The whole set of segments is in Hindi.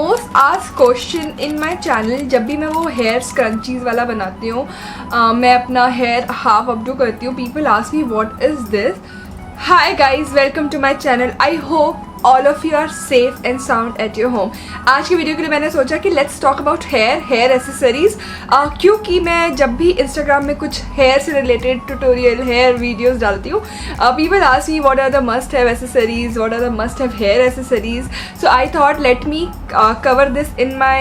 Most asked question in my channel, जब भी मैं वो हेयर स्क्रंचीज वाला बनाती हूँ, मैं अपना हेयर हाफ अपडू करती हूँ, people ask me what is this. Hi guys, welcome to my channel. I hope all of you are safe and sound at your home. आज की वीडियो के लिए मैंने सोचा कि let's talk about hair accessories, क्योंकि मैं जब भी Instagram में कुछ hair से related tutorial hair videos डालती हूँ, people ask me what are the must have accessories, what are the must have hair accessories. So I thought let me cover this in my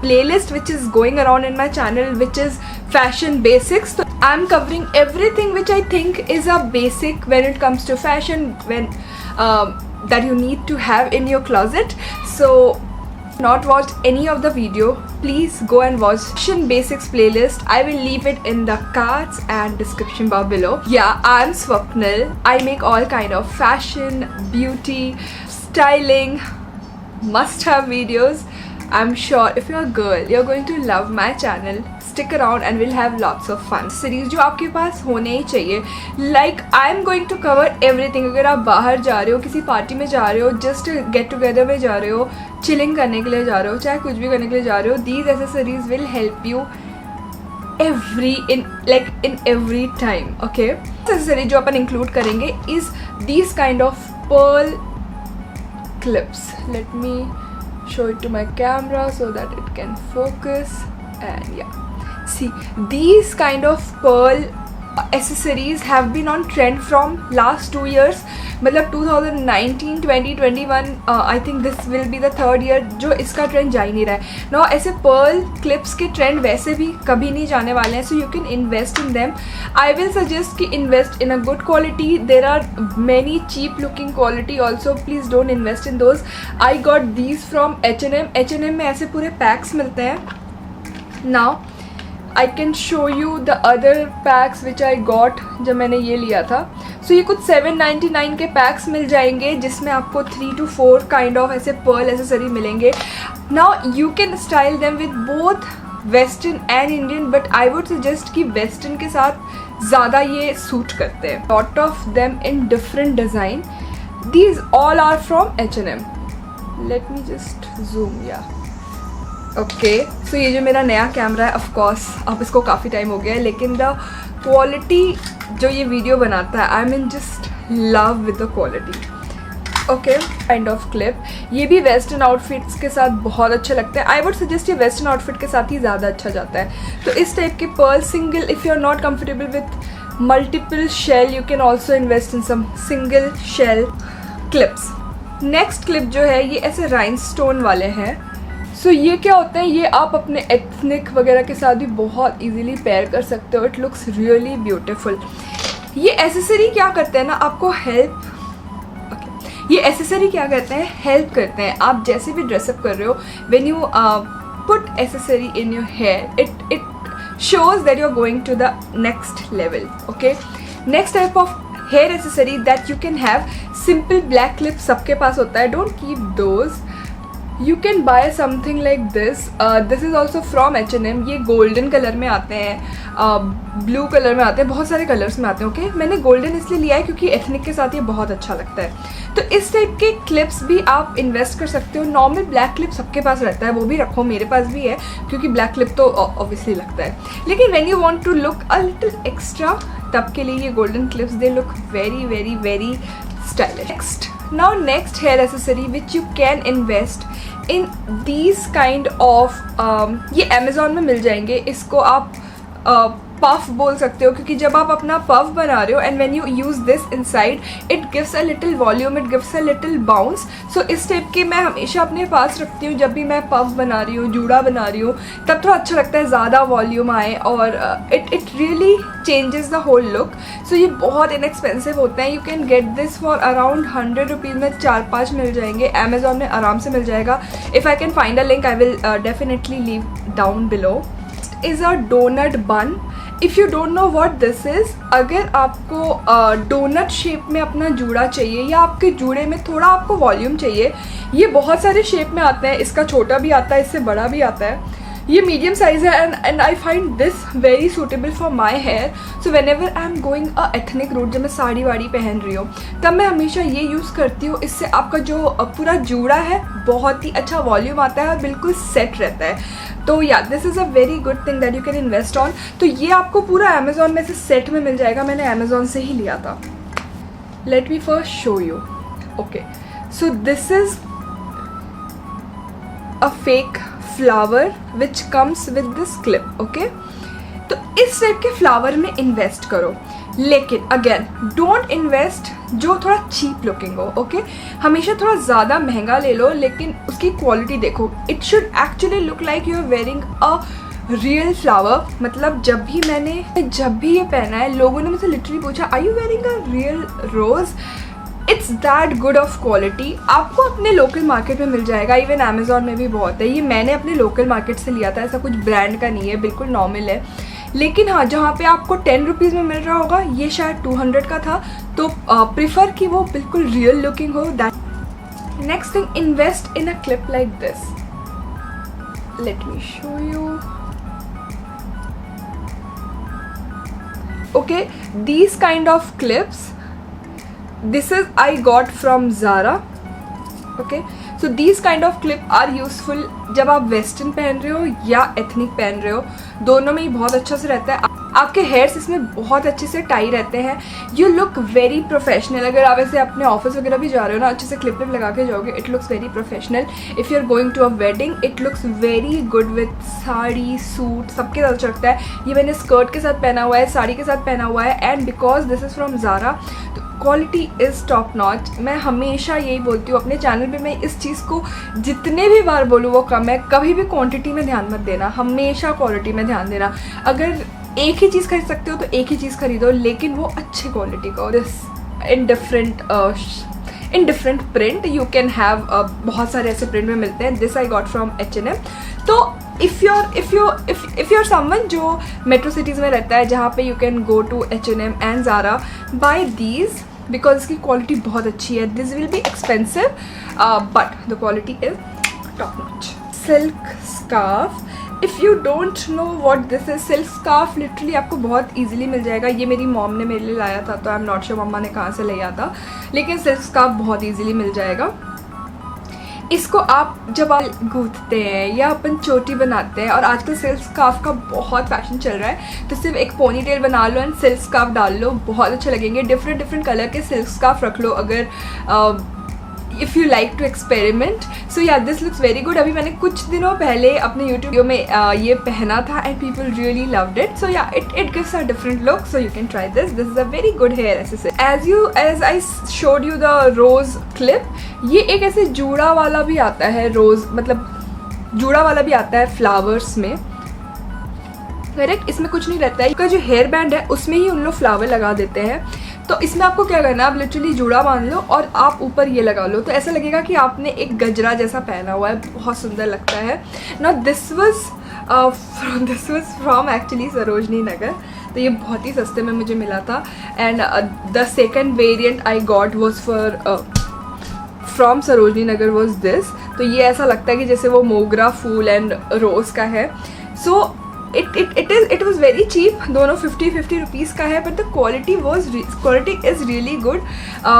playlist which is going around in my channel, which is fashion basics. So I'm covering everything which I think is a basic when it comes to fashion, when that you need to have in your closet. So not watched any of the video, please go and watch fashion basics playlist. I will leave it in the cards and description bar below. Yeah, I'm Swapnil. I make all kind of fashion, beauty, styling, must have videos. I'm sure if you're a girl, you're going to love my channel. Stick around and we'll have lots of fun. Series जो आपके पास होने ही चाहिए. Like I'm going to cover everything. अगर आप बाहर जा रहे हो, किसी पार्टी में जा रहे हो, just get together में जा रहे हो, chilling करने के लिए जा रहे हो, चाहे कुछ भी करने के लिए जा रहे हो, these accessories will help you in every time. Okay? Accessory जो अपन include करेंगे is these kind of pearl clips. Let me show it to my camera so that it can focus. And yeah, see, these kind of pearl accessories have been on trend from last 2 years. मतलब 2019, 2021, I think this will be the third year जो इसका ट्रेंड जा ही नहीं रहा है. Now ऐसे pearl clips के ट्रेंड वैसे भी कभी नहीं जाने वाले हैं, so you can invest in them. I will suggest कि invest in a good quality. There are many cheap looking quality also. Please don't invest in those. I got these from H&M. H&M में ऐसे पूरे packs मिलते हैं. Now I can show you the other packs which I got जब मैंने ये लिया था. So ये कुछ 799 के packs मिल जाएंगे जिसमें आपको 3 to 4 kind of ऐसे pearl accessory मिलेंगे. Now you can style them with both western and Indian, but I would suggest कि western के साथ ज़्यादा ये suit करते हैं. Lot of them in different design. These all are from H&M. Let me just zoom. Yeah. Okay, so ये जो मेरा नया कैमरा है, ऑफ कोर्स अब इसको काफ़ी टाइम हो गया है, लेकिन द क्वालिटी जो ये वीडियो बनाता है, I mean just love with the quality. Okay, kind of clip. ये भी वेस्टर्न आउटफिट्स के साथ बहुत अच्छे लगते हैं. आई वुड सजेस्ट ये वेस्टर्न आउटफिट के साथ ही ज़्यादा अच्छा जाता है. तो इस टाइप के pearl single, if you are not comfortable with multiple shell, you can also invest in some single shell clips. Next clip जो है ये ऐसे राइनस्टोन वाले हैं. सो ये क्या होता है, ये आप अपने एथनिक वगैरह के साथ भी बहुत इजीली पेयर कर सकते हो. It looks really beautiful. ये एसेसरी क्या करते हैं ना, आपको हेल्प, ये एसेसरी क्या करते हैं, हेल्प करते हैं. आप जैसे भी ड्रेसअप कर रहे हो, when you put accessory in your hair, it shows that you are going to the next level. Okay, next type of hair accessory that you can have, simple black clip सबके पास होता है. Don't keep those. You can buy something like this. This is also from H&M. ये गोल्डन कलर में आते हैं, ब्लू कलर में आते हैं, बहुत सारे कलर्स में आते हैं. ओके, मैंने गोल्डन इसलिए लिया है क्योंकि एथनिक के साथ ये बहुत अच्छा लगता है. तो इस टाइप के क्लिप्स भी आप इन्वेस्ट कर सकते हो. नॉर्मल ब्लैक क्लिप सबके पास रहता है, वो भी रखो, मेरे पास भी है क्योंकि ब्लैक क्लिप तो ऑब्वियसली लगता है. लेकिन when you want to look a little extra, तब के लिए ये golden clips they look very very very stylish. Now next hair accessory which you can invest in these kind of ये Amazon में मिल जाएंगे. इसको आप पफ बोल सकते हो क्योंकि जब आप अपना पफ बना रहे हो and when you use this inside, it gives a little volume, it gives a little bounce. So इस टाइप के मैं हमेशा अपने पास रखती हूँ. जब भी मैं पफ बना रही हूँ, जूड़ा बना रही हूँ, तब थोड़ा अच्छा लगता है, ज़्यादा वॉल्यूम आए और it really changes the whole look. So ये बहुत इनएक्सपेंसिव होते हैं. You can get this for around 100 rupees में 4-5 मिल जाएंगे. अमेजोन में आराम से मिल जाएगा. If I can find a link I will definitely leave down below. Is a donut bun. If you don't know what this is, अगर आपको डोनट शेप में अपना जूड़ा चाहिए या आपके जूड़े में थोड़ा आपको वॉल्यूम चाहिए, ये बहुत सारे शेप में आते हैं. इसका छोटा भी आता है, इससे बड़ा भी आता है. ये मीडियम साइज है and I find this very suitable for my hair. So whenever I am going a ethnic route, जब मैं साड़ी वाड़ी पहन रही हूँ तब मैं हमेशा ये यूज़ करती हूँ. इससे आपका जो पूरा जूड़ा है बहुत ही अच्छा वॉल्यूम आता है और बिल्कुल सेट रहता है. तो या this is a very good thing that you can invest on. तो ये आपको पूरा अमेजोन में से सेट में मिल जाएगा. मैंने अमेजोन से ही लिया था. Let me first show you. Okay, so this is a fake flower which comes with this clip. Okay, तो इस टाइप के फ्लावर में इन्वेस्ट करो, लेकिन अगेन डोंट इन्वेस्ट जो थोड़ा चीप लुकिंग हो. ओके, हमेशा थोड़ा ज़्यादा महंगा ले लो लेकिन उसकी क्वालिटी देखो. It should actually look like you are wearing a real flower. मतलब जब भी ये पहना है लोगों ने मुझसे लिटरली पूछा are you wearing a real rose. It's that good of quality. आपको अपने लोकल मार्केट में मिल जाएगा. इवन अमेजोन में भी बहुत है. ये मैंने अपने लोकल मार्केट से लिया था. ऐसा कुछ ब्रांड का नहीं है, बिल्कुल नॉर्मल है. लेकिन हाँ, जहाँ पे आपको 10 रुपीज़ में मिल रहा होगा ये शायद 200 का था. तो प्रिफर कि वो बिल्कुल रियल लुकिंग हो. That next thing, invest in a clip like this. Let me show you. Okay, these kind of clips, this is I got from Zara. Okay, so these kind of clip are useful जब आप वेस्टर्न पहन रहे हो या एथनिक पहन रहे हो, दोनों में ही बहुत अच्छा से रहता है. आपके हेयर्स इसमें बहुत अच्छे से टाई रहते हैं. You look very professional. अगर आप ऐसे अपने ऑफिस वगैरह भी जा रहे हो ना, अच्छे से क्लिप लगा के जाओगे, it looks very professional. If you are going to a wedding it looks very good with sari suit, सबके साथ अच्छा लगता है. ये मैंने स्कर्ट के साथ पहना हुआ है, साड़ी के साथ पहना हुआ है. And because this is from Zara, quality is top notch. मैं हमेशा यही बोलती हूँ अपने चैनल पे. मैं इस चीज़ को जितने भी बार बोलूँ वो कम है. कभी भी क्वांटिटी में ध्यान मत देना, हमेशा क्वालिटी में ध्यान देना. अगर एक ही चीज़ खरीद सकते हो तो एक ही चीज़ खरीदो, लेकिन वो अच्छी क्वालिटी का. This in different print you can have, बहुत सारे ऐसे प्रिंट में मिलते हैं. This I got from H&M. तो इफ़ यू आर समवन जो मेट्रो सिटीज़ में रहता है जहाँ पे you can go to H&M and Zara, buy these because इसकी क्वालिटी बहुत अच्छी है. This will be expensive but the quality is top notch. Silk scarf. If you don't know what this is, silk scarf literally आपको बहुत ईजिली मिल जाएगा. ये मेरी मॉम ने मेरे लिए लाया था, तो आई एम नॉट श्योर मम्मा ने कहाँ से लिया था, लेकिन सिल्क स्कार्फ बहुत ईजिली मिल जाएगा. इसको आप जब आप गूंथते हैं या अपन चोटी बनाते हैं, और आजकल सिल्क स्कार्फ का बहुत फैशन चल रहा है, तो सिर्फ एक पोनी टेल बना लो एंड सिल्क स्कार्फ डाल लो, बहुत अच्छे लगेंगे. डिफरेंट कलर के सिल्क स्कार्फ रख लो अगर if you like to experiment. So yeah this looks very good. अभी मैंने कुछ दिनों पहले अपने यूट्यूब वीडियो में ये पहना था and people really loved it. So yeah it gives a different look. So you can try this. This is a very good hair accessory. As I showed you the rose clip. ये एक ऐसे जूड़ा वाला भी आता है, रोज मतलब जूड़ा वाला भी आता है फ्लावर्स में. करेक्ट, इसमें कुछ नहीं रहता है. इसका जो हेयर बैंड है उसमें ही उन लोग फ्लावर लगा देते हैं. तो इसमें आपको क्या करना है, आप लिटरली जूड़ा बांध लो और आप ऊपर ये लगा लो, तो ऐसा लगेगा कि आपने एक गजरा जैसा पहना हुआ है. बहुत सुंदर लगता है ना. This was from actually Sarojini Nagar. तो ये बहुत ही सस्ते में मुझे मिला था. And the second variant I got was from Sarojini Nagar was this. तो ये ऐसा लगता है कि जैसे वो मोगरा फूल एंड रोज़ का है. सो it was very cheap. दोनों 50 रुपीज़ का है, but the quality is really good.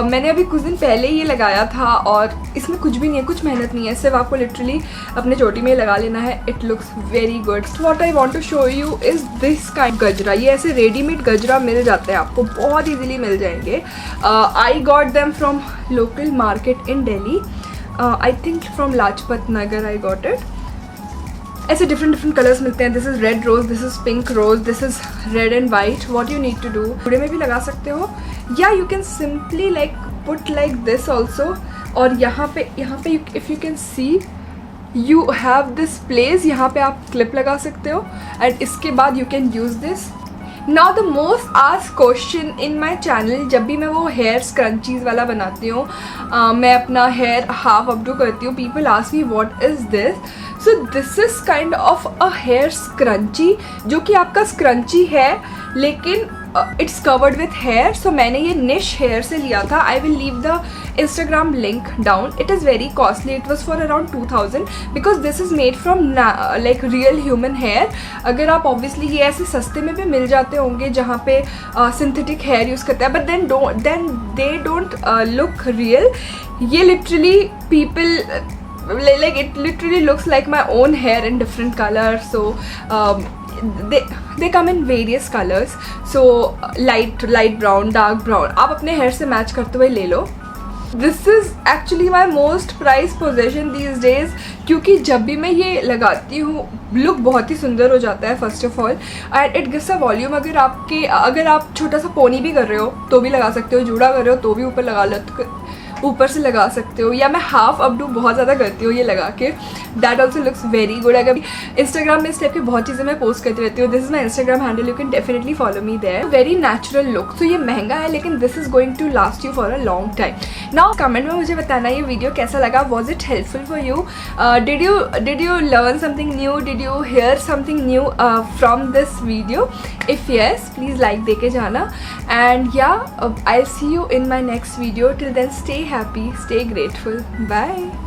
मैंने अभी कुछ दिन पहले ये लगाया था और इसमें कुछ भी नहीं है, कुछ मेहनत नहीं है. सिर्फ आपको लिटरली अपने चोटी में लगा लेना है. It looks very good. What I want to show you is this kind gajra. ये ऐसे रेडीमेड गजरा मिल जाते हैं, आपको बहुत ईजिली मिल जाएंगे. I got them from local market in Delhi. I think from Lajpat Nagar I got it. ऐसे डिफरेंट कलर्स मिलते हैं. This is red rose, this is pink rose, this is red and white. What you need to do, जूड़े में भी लगा सकते हो या you can simply like put like this also. और यहाँ पे if you can see you have this place, यहाँ पे आप क्लिप लगा सकते हो एंड इसके बाद you can use this. Now the most asked question in my channel, जब भी मैं वो हेयर स्क्रंचीज वाला बनाती हूँ, मैं अपना हेयर हाफ अपडू करती हूँ, people ask me what is this. So this is kind of a hair scrunchie, जो कि आपका स्क्रंची है लेकिन it's covered with hair. So मैंने ये निश हेयर से लिया था. I will leave the Instagram link down. It is very costly. It was for around 2000 because this is made from like real human hair. अगर आप obviously ये ऐसे सस्ते में भी मिल जाते होंगे जहाँ पे synthetic hair यूज़ करते हैं, but then they don't look real. ये literally people like it literally looks like my own hair in different colors. So they come in various colors. So light brown, dark brown. आप अपने hair से match करते हुए ले लो. This is actually my most prized possession these days, क्योंकि जब भी मैं ये लगाती हूँ लुक बहुत ही सुंदर हो जाता है first of all, and it gives a volume. अगर आप छोटा सा पोनी भी कर रहे हो तो भी लगा सकते हो, जूड़ा कर रहे हो तो भी ऊपर से लगा सकते हो, या मैं हाफ अपडू बहुत ज़्यादा करती हूँ ये लगा के. That also looks very good. अगर इंस्टाग्राम में इस टाइप की बहुत चीज़ें मैं पोस्ट करती रहती हूँ. This is my Instagram handle, you can definitely follow me there. Very natural look. तो ये महंगा है लेकिन this is going to last you for a long time. Now comment में मुझे बताना ये वीडियो कैसा लगा. Was it helpful for you? Did you learn something new? Did you hear something new from this video? If yes, please like दे के जाना. And yeah I C you in my next video. Till then, stay happy, stay grateful. Bye.